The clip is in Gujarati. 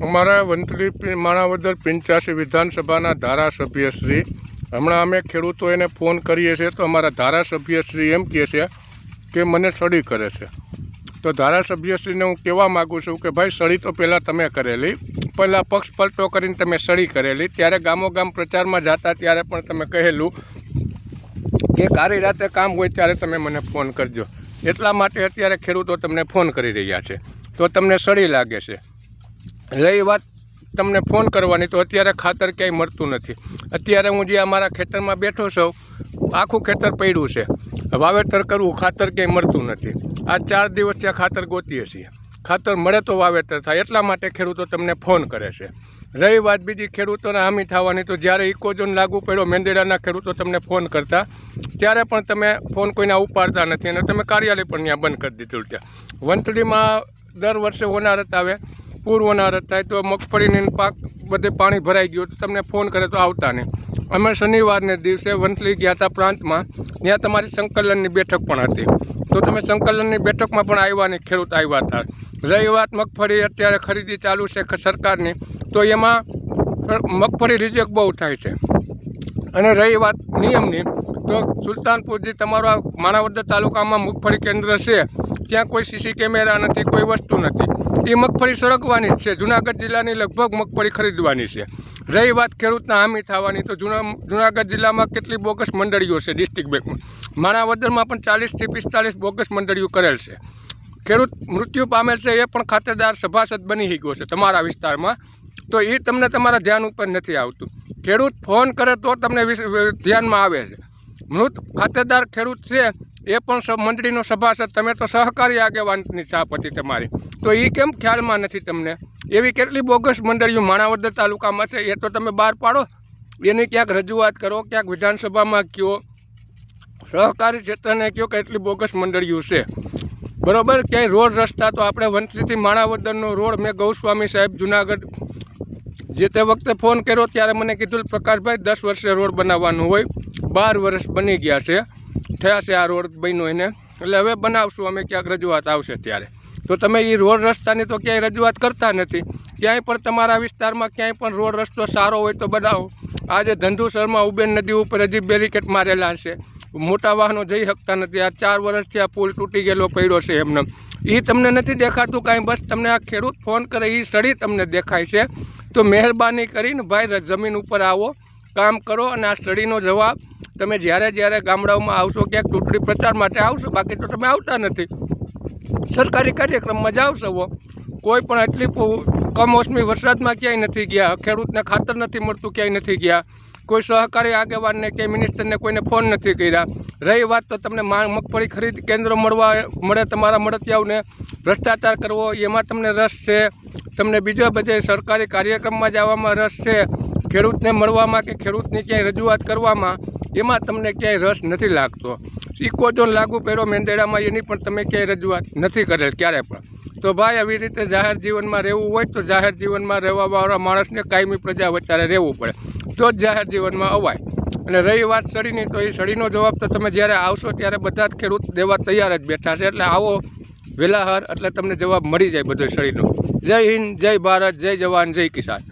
અમારા વંથલી માણાવદર 85 વિધાનસભાના ધારાસભ્યશ્રી હમણાં અમે ખેડૂતોને ફોન કરીએ છીએ તો અમારા ધારાસભ્યશ્રી એમ કહે છે કે મને સડી કરે છે। તો ધારાસભ્યશ્રીને હું કહેવા માગું છું કે ભાઈ સડી તો પહેલાં તમે કરેલી, પહેલાં પક્ષ પલટો કરીને તમે સડી કરેલી, ત્યારે ગામોગામ પ્રચારમાં જતા ત્યારે પણ તમે કહેલું કે કાળી રાતે કામ હોય ત્યારે તમે મને ફોન કરજો, એટલા માટે અત્યારે ખેડૂતો તમને ફોન કરી રહ્યા છે તો તમને સડી લાગે છે। રહી વાત તમને ફોન કરવાની, તો અત્યારે ખાતર ક્યાંય મળતું નથી। અત્યારે હું જે અમારા ખેતરમાં બેઠો છું, આખું ખેતર પડ્યું છે, વાવેતર કરવું, ખાતર ક્યાંય મળતું નથી। આ 4 દિવસ ત્યાં ખાતર ગોતીએ છીએ, ખાતર મળે તો વાવેતર થાય, એટલા માટે ખેડૂતો તમને ફોન કરે છે। રહી વાત બીજી ખેડૂતોને હામી થવાની, તો જ્યારે ઇકોઝોન લાગુ પડ્યો મેંદેડાના ખેડૂતો તમને ફોન કરતા, ત્યારે પણ તમે ફોન કોઈને ઉપાડતા નથી અને તમે કાર્યાલય પણ ત્યાં બંધ કરી દીધું છે। વંથલીમાં દર વર્ષે હોનારત આવે, પૂર હોનારત થાય તો મગફળીની પાક બધે પાણી ભરાઈ ગયું તો તમને ફોન કરે તો આવતા નહીં। અમે શનિવારને દિવસે વંથલી ગયા હતા પ્રાંતમાં, ત્યાં તમારી સંકલનની બેઠક પણ હતી, તો તમે સંકલનની બેઠકમાં પણ આવ્યા નહીં, ખેડૂત આવ્યા હતા। રહી વાત મગફળી અત્યારે ખરીદી ચાલુ છે સરકારની, તો એમાં મગફળી રિજેક્ટ બહુ થાય છે। અને રહી વાત નિયમની, તો સુલતાનપુર જે તમારો માણાવદર તાલુકામાં મગફળી કેન્દ્ર છે, ત્યાં કોઈ સીસી કેમેરા નથી, કોઈ વસ્તુ નથી, એ મગફળી સળગવાની જ છે। જુનાગઢ જિલ્લાની લગભગ મગફળી ખરીદવાની છે। રહી વાત ખેડૂતના હામી થવાની, તો જુનાગઢ જિલ્લામાં કેટલી બોગસ મંડળીઓ છે ડિસ્ટ્રિક્ટ બેંકમાં, માણાવદરમાં પણ 40 થી 45 બોગસ મંડળીઓ કરેલ છે। ખેડૂત મૃત્યુ પામેલ છે એ પણ ખાતેદાર સભાસદ બની ગયો છે તમારા વિસ્તારમાં, તો એ તમને તમારા ધ્યાન ઉપર નથી આવતું। ખેડૂત ફોન કરે તો તમને ધ્યાનમાં આવે છે। મૃત ખાતેદાર ખેડૂત છે એ પણ મંડળીનો સભાસદ, તમે તો સહકારી આગેવાનની ચાપતી તમારી, તો એ કેમ ખ્યાલમાં નથી તમને? એવી કેટલી બોગસ મંડળીઓ માણાવદર તાલુકામાં છે, એ તો તમે બહાર પાડો, એની ક્યાંક રજૂઆત કરો, ક્યાંક વિધાનસભામાં કહો, સહકારી ક્ષેત્રને કહો કે એટલી બોગસ મંડળીઓ છે, બરાબર। ક્યાંય રોડ રસ્તા, તો આપણે વંથલીથી માણાવદરનો રોડ મેં ગૌસ્વામી સાહેબ જુનાગઢ જે તે વખતે ફોન કર્યો ત્યારે મને કીધું પ્રકાશભાઈ 10 વર્ષે રોડ બનાવવાનું હોય, 12 વર્ષ બની ગયા છે, થયા છે આ રોડ બન્યો એને, એટલે હવે બનાવશું અમે, ક્યાંક રજૂઆત આવશે ત્યારે। તો તમે એ રોડ રસ્તાની તો ક્યાંય રજૂઆત કરતા નથી, ક્યાંય પણ તમારા વિસ્તારમાં ક્યાંય પણ રોડ રસ્તો સારો હોય તો બનાવો। આજે ધંધુસરમાં ઉબેન નદી ઉપર હજી બેરિકેડ મારેલા છે, મોટા વાહનો જઈ શકતા નથી। આ 4 વર્ષથી આ પુલ તૂટી ગયેલો પડ્યો છે એમને, એ તમને નથી દેખાતું કાંઈ, બસ તમને આ ખેડૂત ફોન કરે એ સડી તમને દેખાય છે। તો મહેરબાની કરીને ભાઈ જમીન ઉપર આવો, કામ કરો, અને આ સડીનો જવાબ તમે જ્યારે ગામડાઓમાં આવશો, ક્યાંક ચૂંટણી પ્રચાર માટે આવશો, બાકી તો તમે આવતા નથી, સરકારી કાર્યક્રમમાં જાઓ છો। કોઈ પણ એટલી કમોસમી વરસાદમાં ક્યાંય નથી ગયા, ખેડૂતને ખાતર નથી મળતું ક્યાંય નથી ગયા, કોઈ સહકારી આગેવાનને કે મિનિસ્ટરને કોઈને ફોન નથી કર્યા। રહી વાત તો તમને મગફળી ખરીદ કેન્દ્ર મળે તમારા મળતિયાઓને, ભ્રષ્ટાચાર કરવો એમાં તમને રસ છે, તમને બીજા બધે સરકારી કાર્યક્રમમાં જવામાં રસ છે, ખેડૂતને મળવામાં કે ખેડૂતની ક્યાંય રજૂઆત કરવામાં એમાં તમને ક્યાંય રસ નથી લાગતો। ઇકોઝોન લાગુ પડ્યો મેંદેડામાં, એની પણ તમે ક્યાંય રજૂઆત નથી કરેલ ક્યારે પણ। તો ભાઈ આવી રીતે જાહેર જીવનમાં રહેવું હોય તો જાહેર જીવનમાં રહેવાવાળા માણસને કાયમી પ્રજા વચ્ચે રહેવું પડે, તો જ જાહેર જીવનમાં અવાય। અને રહી વાત સડીની, તો એ સડીનો જવાબ તો તમે જ્યારે આવશો ત્યારે બધા જ ખેડૂત દેવા તૈયાર જ બેઠા છે, એટલે આવો વેલાહર, એટલે તમને જવાબ મળી જાય બધો સડીનો। જય હિન્દ, જય ભારત, જય જવાન, જય કિસાન।